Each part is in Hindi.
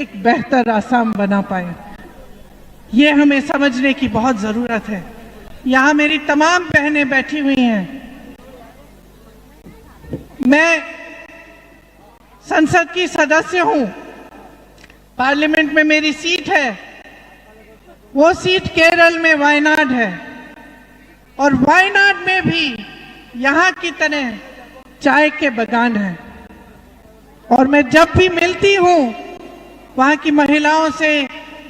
एक बेहतर आसाम बना पाए, ये हमें समझने की बहुत जरूरत है। यहाँ मेरी तमाम बहनें बैठी हुई हैं। मैं संसद की सदस्य हूँ, पार्लियामेंट में मेरी सीट है। वो सीट केरल में वायनाड है और वायनाड में भी यहाँ की तरह चाय के बागान हैं। और मैं जब भी मिलती हूँ वहाँ की महिलाओं से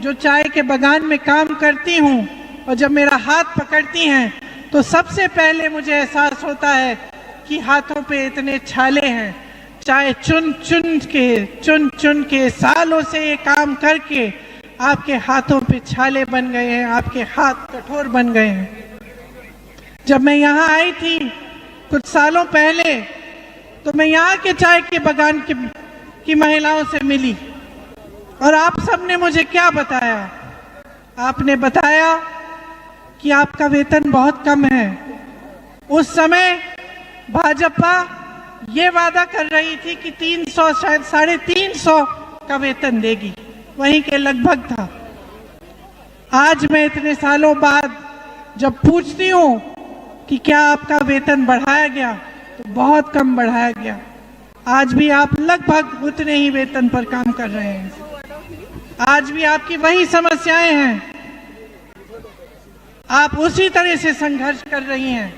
जो चाय के बागान में काम करती हूँ, और जब मेरा हाथ पकड़ती हैं तो सबसे पहले मुझे एहसास होता है कि हाथों पे इतने छाले हैं। चाय चुन चुन के सालों से ये काम करके आपके हाथों पे छाले बन गए हैं, आपके हाथ कठोर बन गए हैं। जब मैं यहाँ आई थी कुछ सालों पहले तो मैं यहाँ के चाय के बागान की महिलाओं से मिली, और आप सबने मुझे क्या बताया? आपने बताया कि आपका वेतन बहुत कम है। उस समय भाजपा ये वादा कर रही थी कि 300 शायद 350 का वेतन देगी, वहीं के लगभग था। आज मैं इतने सालों बाद जब पूछती हूँ कि क्या आपका वेतन बढ़ाया गया, तो बहुत कम बढ़ाया गया। आज भी आप लगभग उतने ही वेतन पर काम कर रहे हैं। आज भी आपकी वही समस्याएं हैं। आप उसी तरह से संघर्ष कर रही हैं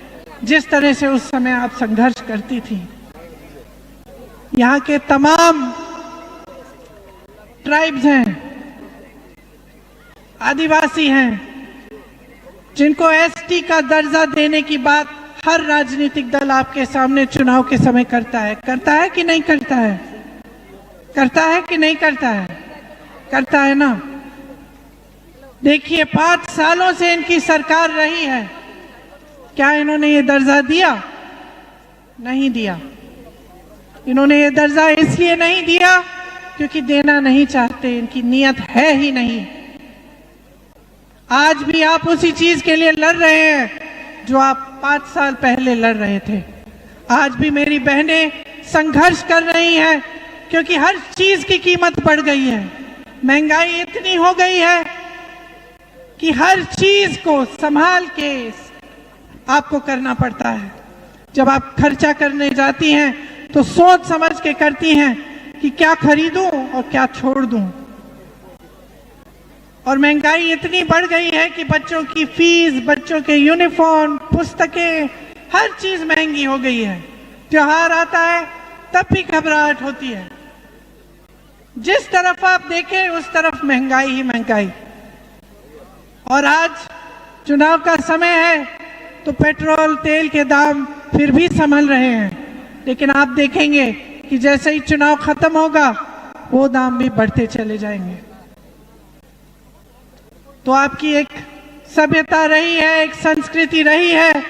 जिस तरह से उस समय आप संघर्ष करती थी। यहाँ के तमाम ट्राइब्स हैं, आदिवासी हैं, जिनको एसटी का दर्जा देने की बात हर राजनीतिक दल आपके सामने चुनाव के समय करता है कि नहीं करता है? करता है कि नहीं करता है? करता है ना। देखिए 5 सालों से इनकी सरकार रही है, क्या इन्होंने ये दर्जा दिया? नहीं दिया। इन्होंने ये दर्जा इसलिए नहीं दिया क्योंकि देना नहीं चाहते, इनकी नीयत है ही नहीं। आज भी आप उसी चीज के लिए लड़ रहे हैं जो आप 5 साल पहले लड़ रहे थे। आज भी मेरी बहनें संघर्ष कर रही हैं क्योंकि हर चीज की कीमत बढ़ गई है। महंगाई इतनी हो गई है कि हर चीज को संभाल के आपको करना पड़ता है। जब आप खर्चा करने जाती हैं तो सोच समझ के करती हैं कि क्या खरीदूं और क्या छोड़ दूं। और महंगाई इतनी बढ़ गई है कि बच्चों की फीस, बच्चों के यूनिफॉर्म, पुस्तकें, हर चीज महंगी हो गई है। त्योहार आता है तब भी घबराहट होती है। जिस तरफ आप देखें उस तरफ महंगाई ही महंगाई। और आज चुनाव का समय है तो पेट्रोल तेल के दाम फिर भी संभल रहे हैं, लेकिन आप देखेंगे कि जैसे ही चुनाव खत्म होगा वो दाम भी बढ़ते चले जाएंगे। तो आपकी एक सभ्यता रही है, एक संस्कृति रही है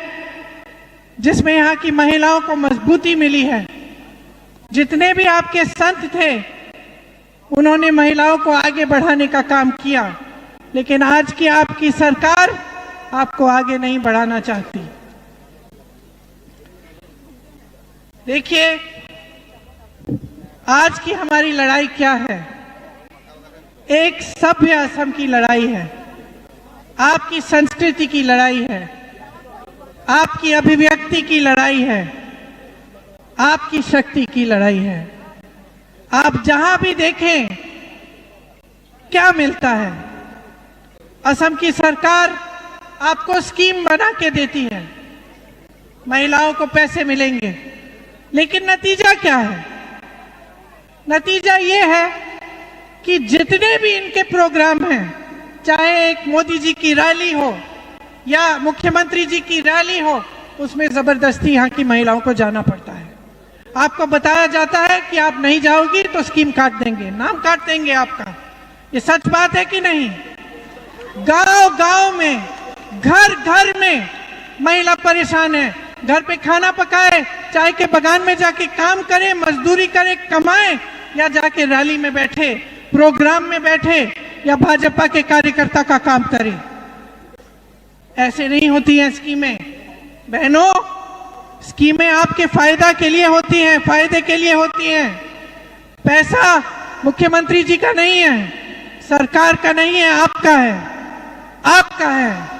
जिसमें यहाँ की महिलाओं को मजबूती मिली है। जितने भी आपके संत थे उन्होंने महिलाओं को आगे बढ़ाने का काम किया, लेकिन आज की आपकी सरकार आपको आगे नहीं बढ़ाना चाहती। देखिए आज की हमारी लड़ाई क्या है? एक सभ्य असम की लड़ाई है, आपकी संस्कृति की लड़ाई है, आपकी अभिव्यक्ति की लड़ाई है, आपकी शक्ति की लड़ाई है। आप जहां भी देखें क्या मिलता है? असम की सरकार आपको स्कीम बना के देती है, महिलाओं को पैसे मिलेंगे, लेकिन नतीजा क्या है? नतीजा ये है कि जितने भी इनके प्रोग्राम हैं, चाहे एक मोदी जी की रैली हो या मुख्यमंत्री जी की रैली हो, उसमें जबरदस्ती यहाँ की महिलाओं को जाना पड़ता है। आपको बताया जाता है कि आप नहीं जाओगी तो स्कीम काट देंगे, नाम काट देंगे आपका। ये सच बात है कि नहीं? गांव गांव में, घर घर में महिला परेशान है। घर पे खाना पकाए, चाय के बागान में जाके काम करे, मजदूरी करे, कमाए, या जाके रैली में बैठे, प्रोग्राम में बैठे, या भाजपा के कार्यकर्ता का काम करे। ऐसे नहीं होती हैं स्कीमें बहनों। स्कीमें आपके फायदा के लिए होती हैं, फायदे के लिए होती हैं। पैसा मुख्यमंत्री जी का नहीं है, सरकार का नहीं है, आपका है, आपका है।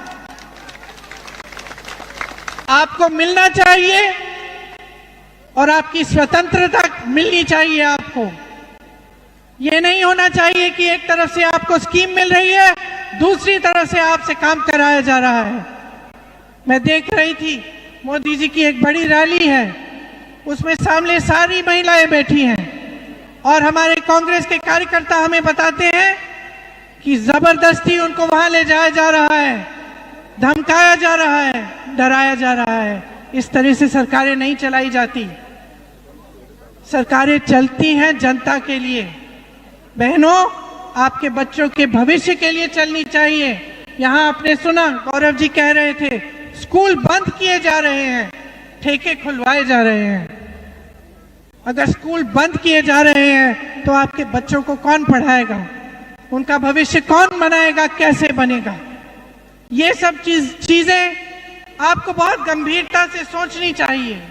आपको मिलना चाहिए और आपकी स्वतंत्रता मिलनी चाहिए आपको। ये नहीं होना चाहिए कि एक तरफ से आपको स्कीम मिल रही है, दूसरी तरफ से आपसे काम कराया जा रहा है। मैं देख रही थी मोदी जी की एक बड़ी रैली है, उसमें सामने सारी महिलाएं बैठी हैं और हमारे कांग्रेस के कार्यकर्ता हमें बताते हैं कि जबरदस्ती उनको वहां ले जाया जा रहा है, धमकाया जा रहा है, डराया जा रहा है। इस तरह से सरकारें नहीं चलाई जाती। सरकारें चलती हैं जनता के लिए। बहनों, आपके बच्चों के भविष्य के लिए चलनी चाहिए। यहाँ आपने सुना गौरव जी कह रहे थे स्कूल बंद किए जा रहे हैं, ठेके खुलवाए जा रहे हैं। अगर स्कूल बंद किए जा रहे हैं तो आपके बच्चों को कौन पढ़ाएगा, उनका भविष्य कौन बनाएगा, कैसे बनेगा? ये सब चीजें आपको बहुत गंभीरता से सोचनी चाहिए।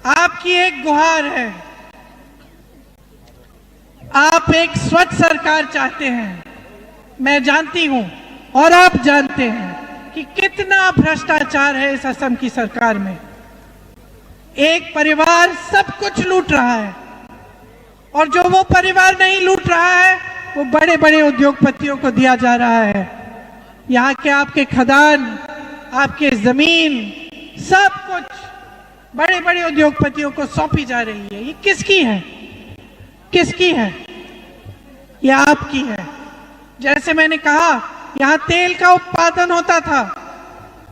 आपकी एक गुहार है, आप एक स्वच्छ सरकार चाहते हैं। मैं जानती हूं और आप जानते हैं कि कितना भ्रष्टाचार है इस असम की सरकार में। एक परिवार सब कुछ लूट रहा है और जो वो परिवार नहीं लूट रहा है वो बड़े बड़े उद्योगपतियों को दिया जा रहा है। यहाँ के आपके खदान, आपके जमीन, सब कुछ बड़े बड़े उद्योगपतियों को सौंपी जा रही है। ये किसकी है? किसकी है? ये आपकी है। जैसे मैंने कहा, यहाँ तेल का उत्पादन होता था,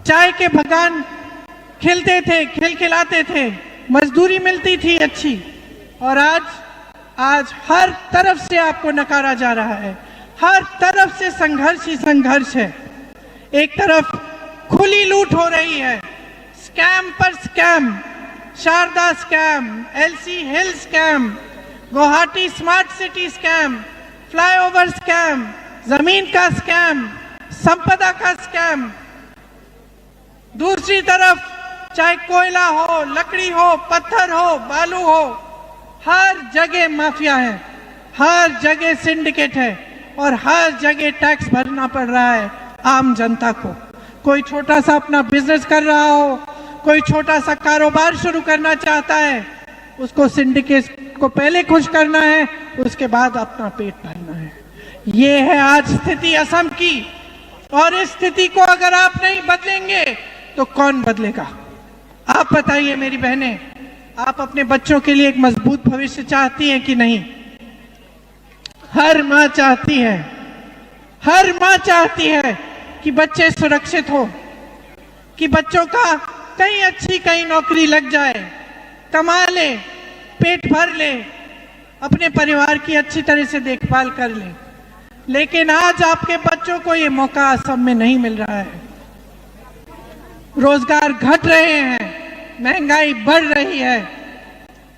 चाय के बगान खिलते थे, खिलखिलाते थे, मजदूरी मिलती थी अच्छी, और आज हर तरफ से आपको नकारा जा रहा है। हर तरफ से संघर्ष ही संघर्ष है। एक तरफ खुली लूट हो रही है, स्कैम पर scam, Saradha scam, LC hill scam, Guwahati smart city scam, flyover scam, जमीन का स्कैम, संपदा का स्कैम। दूसरी तरफ चाहे कोयला हो, लकड़ी हो, पत्थर हो, बालू हो, हर जगह माफिया है, हर जगह सिंडिकेट है और हर जगह टैक्स भरना पड़ रहा है आम जनता को। कोई छोटा सा अपना बिजनेस कर रहा हो, कोई छोटा सा कारोबार शुरू करना चाहता है, उसको सिंडिकेट को पहले खुश करना है, उसके बाद अपना पेट भरना है। ये है आज स्थिति असम की, और इस स्थिति को अगर आप नहीं बदलेंगे तो कौन बदलेगा? आप बताइए मेरी बहनें, आप अपने बच्चों के लिए एक मजबूत भविष्य चाहती हैं कि नहीं? हर माँ चाहती है, हर माँ चाहती है कि बच्चे सुरक्षित हो, कि बच्चों का कहीं अच्छी कहीं नौकरी लग जाए, कमा ले, पेट भर ले, अपने परिवार की अच्छी तरह से देखभाल कर ले। लेकिन आज आपके बच्चों को ये मौका असम में नहीं मिल रहा है। रोजगार घट रहे हैं, महंगाई बढ़ रही है,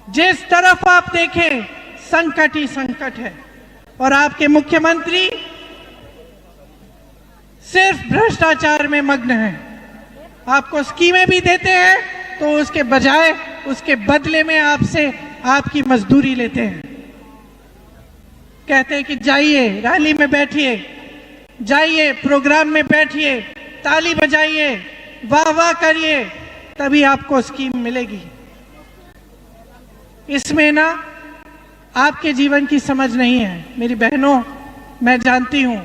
जिस तरफ आप देखें संकट ही संकट है। और आपके मुख्यमंत्री सिर्फ भ्रष्टाचार में मग्न हैं। आपको स्कीमें भी देते हैं तो उसके बजाय, उसके बदले में आपसे आपकी मजदूरी लेते हैं। कहते हैं कि जाइए रैली में बैठिए, जाइए प्रोग्राम में बैठिए, ताली बजाइए, वाह वाह करिए, तभी आपको स्कीम मिलेगी। इसमें ना आपके जीवन की समझ नहीं है। मेरी बहनों, मैं जानती हूँ,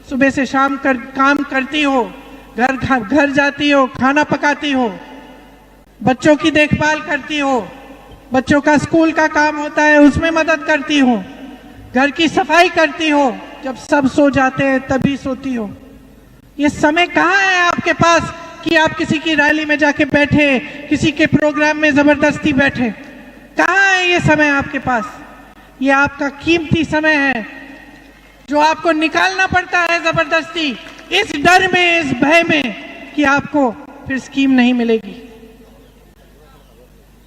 सुबह से शाम काम करती हो, घर जाती हो, खाना पकाती हो, बच्चों की देखभाल करती हो, बच्चों का स्कूल का काम होता है उसमें मदद करती हो, घर की सफाई करती हो, जब सब सो जाते हैं तभी सोती हो। ये समय कहाँ है आपके पास कि आप किसी की रैली में जाके बैठे, किसी के प्रोग्राम में जबरदस्ती बैठे? कहाँ है ये समय आपके पास? ये आपका कीमती समय है जो आपको निकालना पड़ता है जबरदस्ती, इस डर में, इस भय में कि आपको फिर स्कीम नहीं मिलेगी।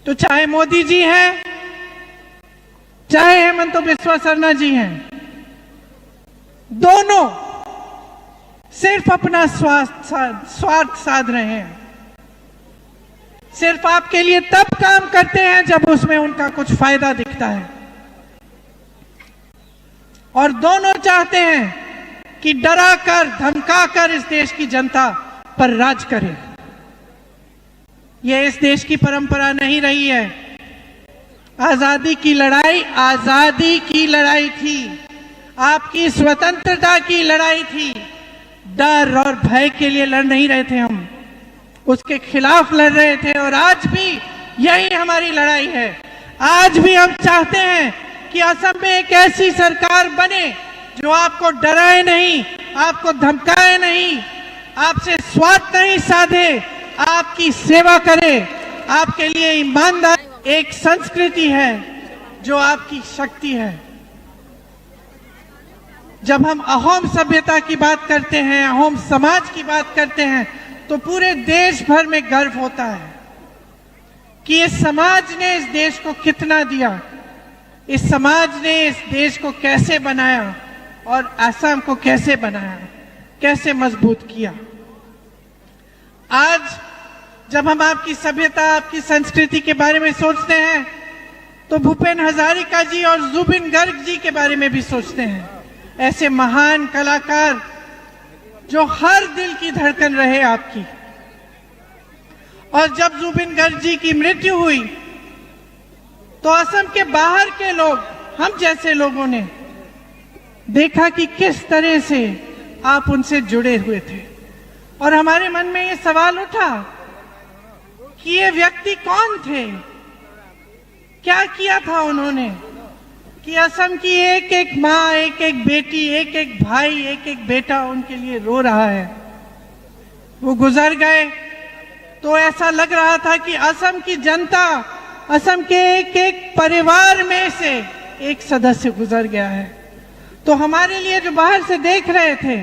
तो चाहे मोदी जी हैं, चाहे हेमंत बिस्वा सरना जी हैं, दोनों सिर्फ अपना स्वार्थ साध रहे हैं। सिर्फ आपके लिए तब काम करते हैं जब उसमें उनका कुछ फायदा दिखता है। और दोनों चाहते हैं कि डरा कर धमका कर इस देश की जनता पर राज करें। यह इस देश की परंपरा नहीं रही है। आजादी की लड़ाई थी, आपकी स्वतंत्रता की लड़ाई थी। डर और भय के लिए लड़ नहीं रहे थे, हम उसके खिलाफ लड़ रहे थे। और आज भी यही हमारी लड़ाई है। आज भी हम चाहते हैं कि असम में एक ऐसी सरकार बने जो आपको डराए नहीं, आपको धमकाए नहीं, आपसे स्वार्थ नहीं साधे, आपकी सेवा करे, आपके लिए ईमानदार एक संस्कृति है जो आपकी शक्ति है। जब हम अहोम सभ्यता की बात करते हैं, अहोम समाज की बात करते हैं, तो पूरे देश भर में गर्व होता है कि इस समाज ने इस देश को कितना दिया, इस समाज ने इस देश को कैसे बनाया और असम को कैसे बनाया, कैसे मजबूत किया। आज जब हम आपकी सभ्यता, आपकी संस्कृति के बारे में सोचते हैं तो भूपेन हजारिका जी और जुबिन गर्ग जी के बारे में भी सोचते हैं। ऐसे महान कलाकार जो हर दिल की धड़कन रहे आपकी। और जब जुबिन गर्ग जी की मृत्यु हुई तो असम के बाहर के लोग, हम जैसे लोगों ने देखा कि किस तरह से आप उनसे जुड़े हुए थे। और हमारे मन में ये सवाल उठा कि ये व्यक्ति कौन थे, क्या किया था उन्होंने कि असम की एक एक माँ, एक एक बेटी, एक एक भाई, एक एक बेटा उनके लिए रो रहा है। वो गुजर गए तो ऐसा लग रहा था कि असम की जनता, असम के एक एक परिवार में से एक सदस्य गुजर गया है। तो हमारे लिए जो बाहर से देख रहे थे,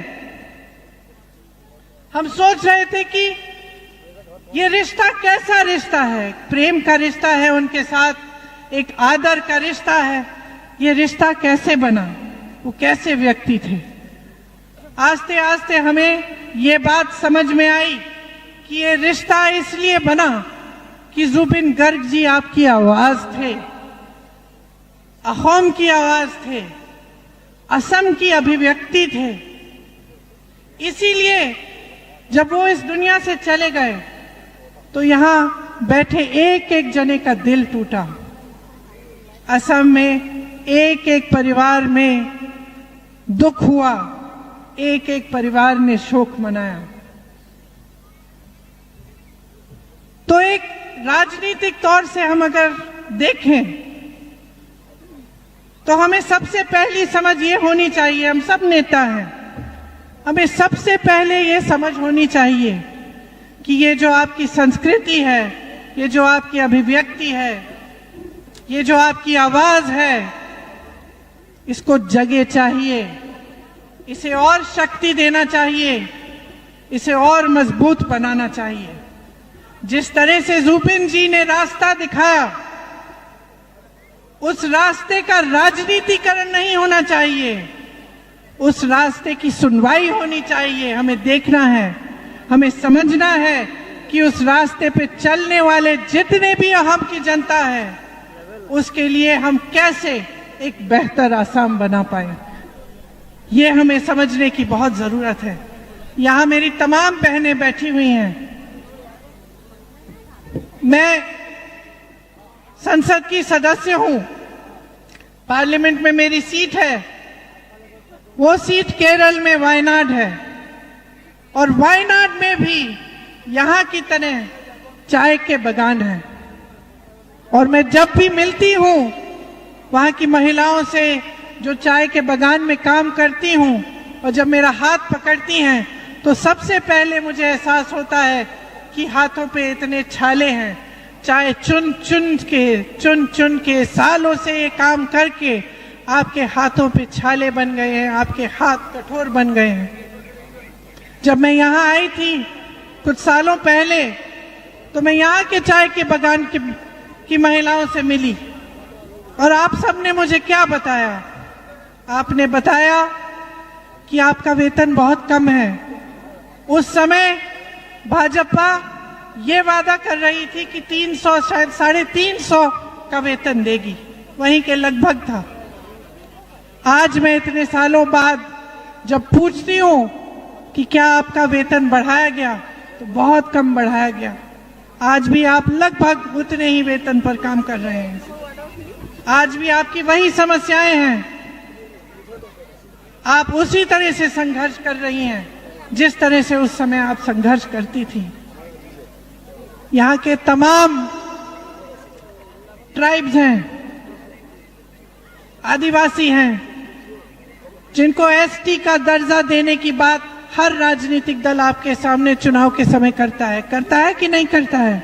हम सोच रहे थे कि ये रिश्ता कैसा रिश्ता है, प्रेम का रिश्ता है उनके साथ, एक आदर का रिश्ता है। ये रिश्ता कैसे बना, वो कैसे व्यक्ति थे। आस्ते आस्ते हमें ये बात समझ में आई कि ये रिश्ता इसलिए बना कि जुबिन गर्ग जी आपकी आवाज थे, अहोम की आवाज थे, असम की अभिव्यक्ति थे। इसीलिए जब वो इस दुनिया से चले गए तो यहाँ बैठे एक एक जने का दिल टूटा। असम में एक एक परिवार में दुख हुआ, एक एक परिवार ने शोक मनाया। तो एक राजनीतिक तौर से हम अगर देखें तो हमें सबसे पहली समझ ये होनी चाहिए, हम सब नेता हैं, हमें सबसे पहले ये समझ होनी चाहिए कि ये जो आपकी संस्कृति है, ये जो आपकी अभिव्यक्ति है, ये जो आपकी आवाज है, इसको जगह चाहिए, इसे और शक्ति देना चाहिए, इसे और मजबूत बनाना चाहिए। जिस तरह से जुबिन जी ने रास्ता दिखाया, उस रास्ते का राजनीतिकरण नहीं होना चाहिए, उस रास्ते की सुनवाई होनी चाहिए। हमें देखना है, हमें समझना है कि उस रास्ते पे चलने वाले जितने भी अहम की जनता है, उसके लिए हम कैसे एक बेहतर असम बना पाए, ये हमें समझने की बहुत जरूरत है। यहाँ मेरी तमाम बहनें बैठी हुई हैं। मैं संसद की सदस्य हूं, पार्लियामेंट में मेरी सीट है। वो सीट केरल में वायनाड है और वायनाड में भी यहाँ की तरह चाय के बागान हैं। और मैं जब भी मिलती हूँ वहाँ की महिलाओं से जो चाय के बागान में काम करती हूँ, और जब मेरा हाथ पकड़ती हैं तो सबसे पहले मुझे एहसास होता है कि हाथों पे इतने छाले हैं। चाय चुन चुन के सालों से ये काम करके आपके हाथों पे छाले बन गए हैं, आपके हाथ कठोर बन गए हैं। जब मैं यहाँ आई थी कुछ सालों पहले तो मैं यहाँ के चाय के बागान की महिलाओं से मिली और आप सबने मुझे क्या बताया? आपने बताया कि आपका वेतन बहुत कम है। उस समय भाजपा ये वादा कर रही थी कि 300 शायद 350 का वेतन देगी, वहीं के लगभग था। आज मैं इतने सालों बाद जब पूछती हूं कि क्या आपका वेतन बढ़ाया गया, तो बहुत कम बढ़ाया गया। आज भी आप लगभग उतने ही वेतन पर काम कर रहे हैं। आज भी आपकी वही समस्याएं हैं। आप उसी तरह से संघर्ष कर रही हैं जिस तरह से उस समय आप संघर्ष करती थी। यहाँ के तमाम ट्राइब्स हैं, आदिवासी हैं, जिनको एसटी का दर्जा देने की बात हर राजनीतिक दल आपके सामने चुनाव के समय करता है कि नहीं करता है?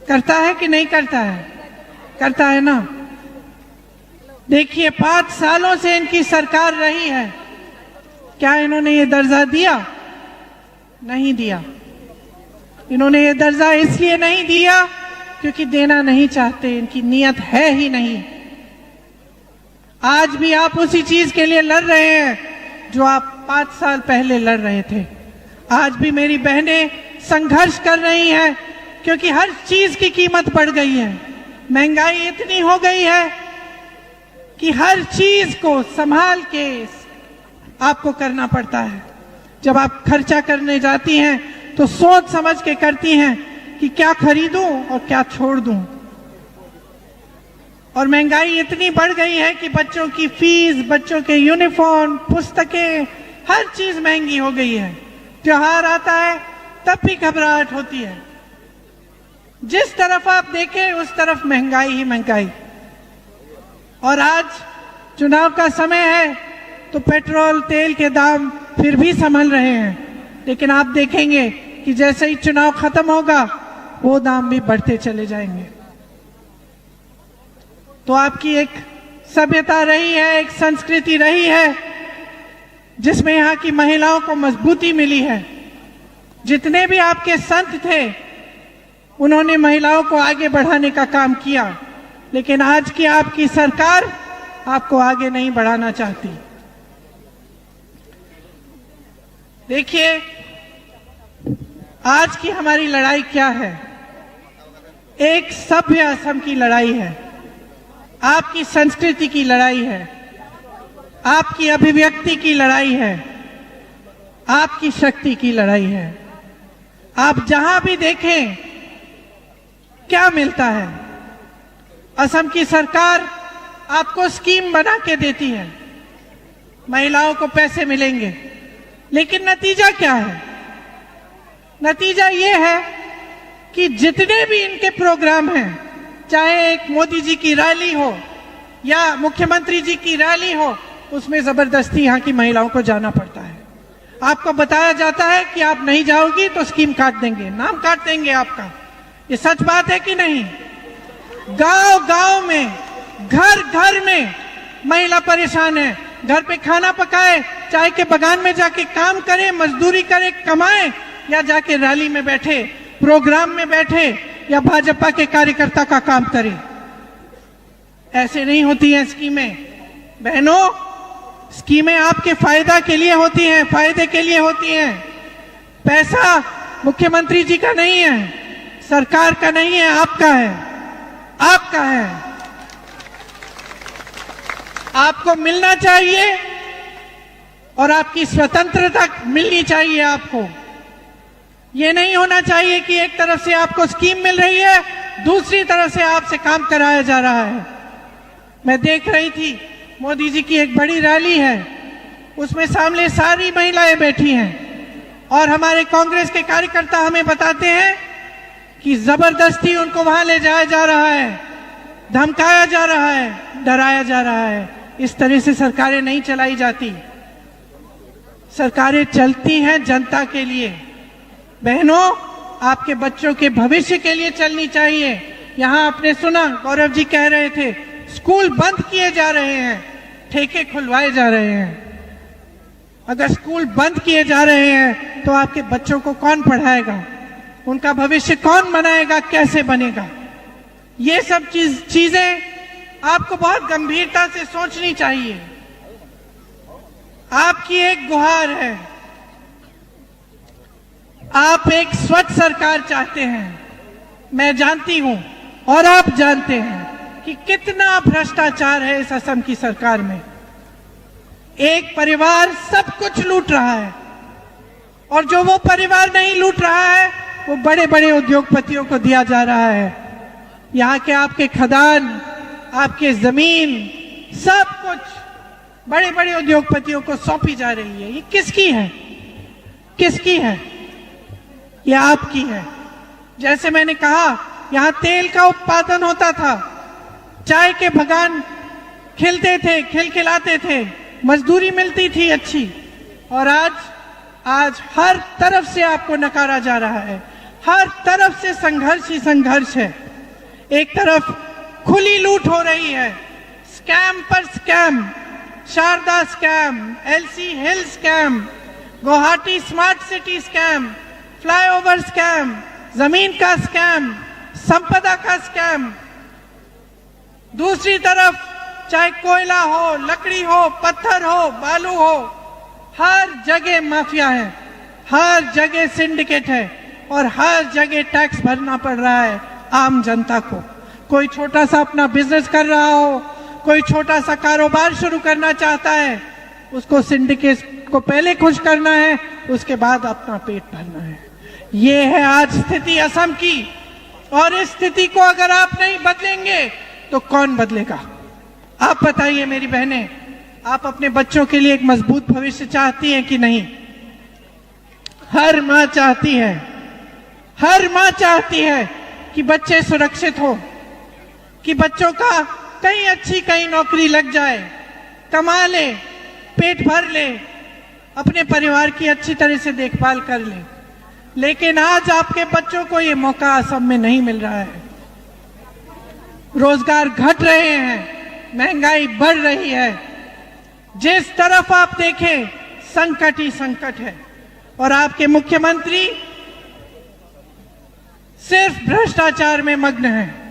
करता है कि नहीं करता है? करता है ना। देखिए 5 सालों से इनकी सरकार रही है, क्या इन्होंने ये दर्जा दिया? नहीं दिया। इन्होंने ये दर्जा इसलिए नहीं दिया क्योंकि देना नहीं चाहते, इनकी नीयत है ही नहीं। आज भी आप उसी चीज के लिए लड़ रहे हैं जो आप 5 साल पहले लड़ रहे थे। आज भी मेरी बहनें संघर्ष कर रही हैं क्योंकि हर चीज की कीमत बढ़ गई है। महंगाई इतनी हो गई है कि हर चीज को संभाल के आपको करना पड़ता है। जब आप खर्चा करने जाती हैं तो सोच समझ के करती हैं कि क्या खरीदूं और क्या छोड़ दूं। और महंगाई इतनी बढ़ गई है कि बच्चों की फीस, बच्चों के यूनिफॉर्म, पुस्तकें, हर चीज महंगी हो गई है। त्योहार आता है तब भी घबराहट होती है। जिस तरफ आप देखें उस तरफ महंगाई ही महंगाई। और आज चुनाव का समय है तो पेट्रोल तेल के दाम फिर भी संभल रहे हैं, लेकिन आप देखेंगे कि जैसे ही चुनाव खत्म होगा वो दाम भी बढ़ते चले जाएंगे। तो आपकी एक सभ्यता रही है, एक संस्कृति रही है जिसमें यहाँ की महिलाओं को मजबूती मिली है। जितने भी आपके संत थे उन्होंने महिलाओं को आगे बढ़ाने का काम किया, लेकिन आज की आपकी सरकार आपको आगे नहीं बढ़ाना चाहती। देखिए आज की हमारी लड़ाई क्या है? एक सभ्य असम की लड़ाई है, आपकी संस्कृति की लड़ाई है, आपकी अभिव्यक्ति की लड़ाई है, आपकी शक्ति की लड़ाई है। आप जहां भी देखें क्या मिलता है? असम की सरकार आपको स्कीम बना के देती है, महिलाओं को पैसे मिलेंगे, लेकिन नतीजा क्या है? नतीजा ये है कि जितने भी इनके प्रोग्राम हैं, चाहे एक मोदी जी की रैली हो या मुख्यमंत्री जी की रैली हो, उसमें जबरदस्ती यहाँ की महिलाओं को जाना पड़ता है। आपको बताया जाता है कि आप नहीं जाओगी तो स्कीम काट देंगे, नाम काट देंगे आपका। ये सच बात है कि नहीं? गांव गांव में, घर घर में महिला परेशान है। घर पे खाना पकाए, चाय के बगान में जाके काम करे, मजदूरी करे, कमाए, या जाके रैली में बैठे, प्रोग्राम में बैठे, या भाजपा के कार्यकर्ता का काम करे। ऐसे नहीं होती हैं स्कीमें। बहनों, स्कीमें आपके फायदा के लिए होती हैं, फायदे के लिए होती हैं। पैसा मुख्यमंत्री जी का नहीं है, सरकार का नहीं है, आपका है, आपका है। आपको मिलना चाहिए और आपकी स्वतंत्रता मिलनी चाहिए आपको। ये नहीं होना चाहिए कि एक तरफ से आपको स्कीम मिल रही है, दूसरी तरफ से आपसे काम कराया जा रहा है। मैं देख रही थी मोदी जी की एक बड़ी रैली है, उसमें सामने सारी महिलाएं बैठी हैं और हमारे कांग्रेस के कार्यकर्ता हमें बताते हैं कि जबरदस्ती उनको वहां ले जाया जा रहा है, धमकाया जा रहा है, डराया जा रहा है। इस तरह से सरकारें नहीं चलाई जाती। सरकारें चलती हैं जनता के लिए। बहनों, आपके बच्चों के भविष्य के लिए चलनी चाहिए। यहां आपने सुना गौरव जी कह रहे थे स्कूल बंद किए जा रहे हैं, ठेके खुलवाए जा रहे हैं। अगर स्कूल बंद किए जा रहे हैं तो आपके बच्चों को कौन पढ़ाएगा? उनका भविष्य कौन बनाएगा? कैसे बनेगा? ये सब चीजें आपको बहुत गंभीरता से सोचनी चाहिए। आपकी एक गुहार है, आप एक स्वच्छ सरकार चाहते हैं। मैं जानती हूं और आप जानते हैं कि कितना भ्रष्टाचार है इस असम की सरकार में। एक परिवार सब कुछ लूट रहा है, और जो वो परिवार नहीं लूट रहा है वो बड़े बड़े उद्योगपतियों को दिया जा रहा है। यहाँ के आपके खदान, आपके जमीन, सब कुछ बड़े बड़े उद्योगपतियों को सौंपी जा रही है। ये किसकी है? किसकी है? ये आपकी है। जैसे मैंने कहा, यहाँ तेल का उत्पादन होता था, चाय के बगान खिलते थे, खिलखिलाते थे, मजदूरी मिलती थी अच्छी, और आज हर तरफ से आपको नकारा जा रहा है। हर तरफ से संघर्ष ही संघर्ष है। एक तरफ खुली लूट हो रही है, स्कैम पर scam, Saradha scam, LC hill scam, Guwahati smart city scam, flyover scam, जमीन का स्कैम, संपदा का स्कैम। दूसरी तरफ चाहे कोयला हो, लकड़ी हो, पत्थर हो, बालू हो, हर जगह माफिया है, हर जगह सिंडिकेट है, और हर जगह टैक्स भरना पड़ रहा है आम जनता को। कोई छोटा सा अपना बिजनेस कर रहा हो, कोई छोटा सा कारोबार शुरू करना चाहता है, उसको सिंडिकेट को पहले खुश करना है, उसके बाद अपना पेट भरना है। ये है आज स्थिति असम की, और इस स्थिति को अगर आप नहीं बदलेंगे तो कौन बदलेगा? आप बताइए मेरी बहनें, आप अपने बच्चों के लिए एक मजबूत भविष्य चाहती हैं कि नहीं? हर मां चाहती है, हर मां चाहती है कि बच्चे सुरक्षित हो, कि बच्चों का कहीं अच्छी कहीं नौकरी लग जाए, कमा ले, पेट भर ले, अपने परिवार की अच्छी तरह से देखभाल कर ले। लेकिन आज आपके बच्चों को ये मौका असम में नहीं मिल रहा है। रोजगार घट रहे हैं, महंगाई बढ़ रही है, जिस तरफ आप देखें संकट ही संकट है, और आपके मुख्यमंत्री सिर्फ भ्रष्टाचार में मग्न हैं।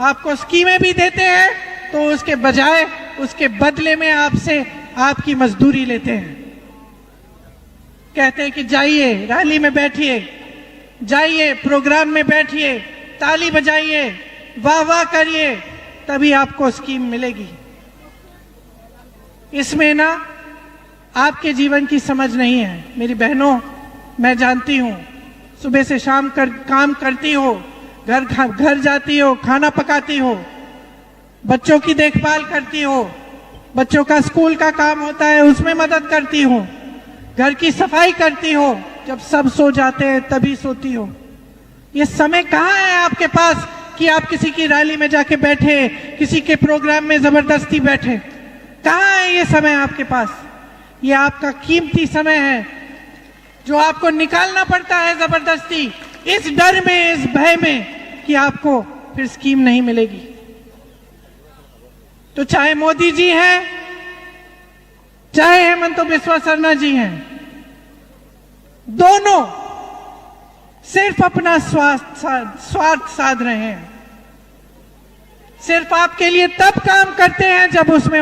आपको स्कीमें भी देते हैं तो उसके बजाय, उसके बदले में आपसे आपकी मजदूरी लेते हैं। कहते हैं कि जाइए रैली में बैठिए, जाइए प्रोग्राम में बैठिए, ताली बजाइए, वाह वाह करिए, तभी आपको स्कीम मिलेगी। इसमें ना आपके जीवन की समझ नहीं है। मेरी बहनों, मैं जानती हूं, सुबह से शाम काम करती हो, घर जाती हो, खाना पकाती हो, बच्चों की देखभाल करती हो, बच्चों का स्कूल का काम होता है उसमें मदद करती हो, घर की सफाई करती हो, जब सब सो जाते हैं तभी सोती हो। ये समय कहाँ है आपके पास कि आप किसी की रैली में जाके बैठे, किसी के प्रोग्राम में जबरदस्ती बैठे? कहाँ है ये समय आपके पास? ये आपका कीमती समय है जो आपको निकालना पड़ता है जबरदस्ती, इस डर में, इस भय में कि आपको फिर स्कीम नहीं मिलेगी। तो चाहे मोदी जी हैं, चाहे हेमंत बिस्वा शर्मा जी हैं, दोनों सिर्फ अपना स्वार्थ साध रहे हैं। सिर्फ आपके लिए तब काम करते हैं जब उसमें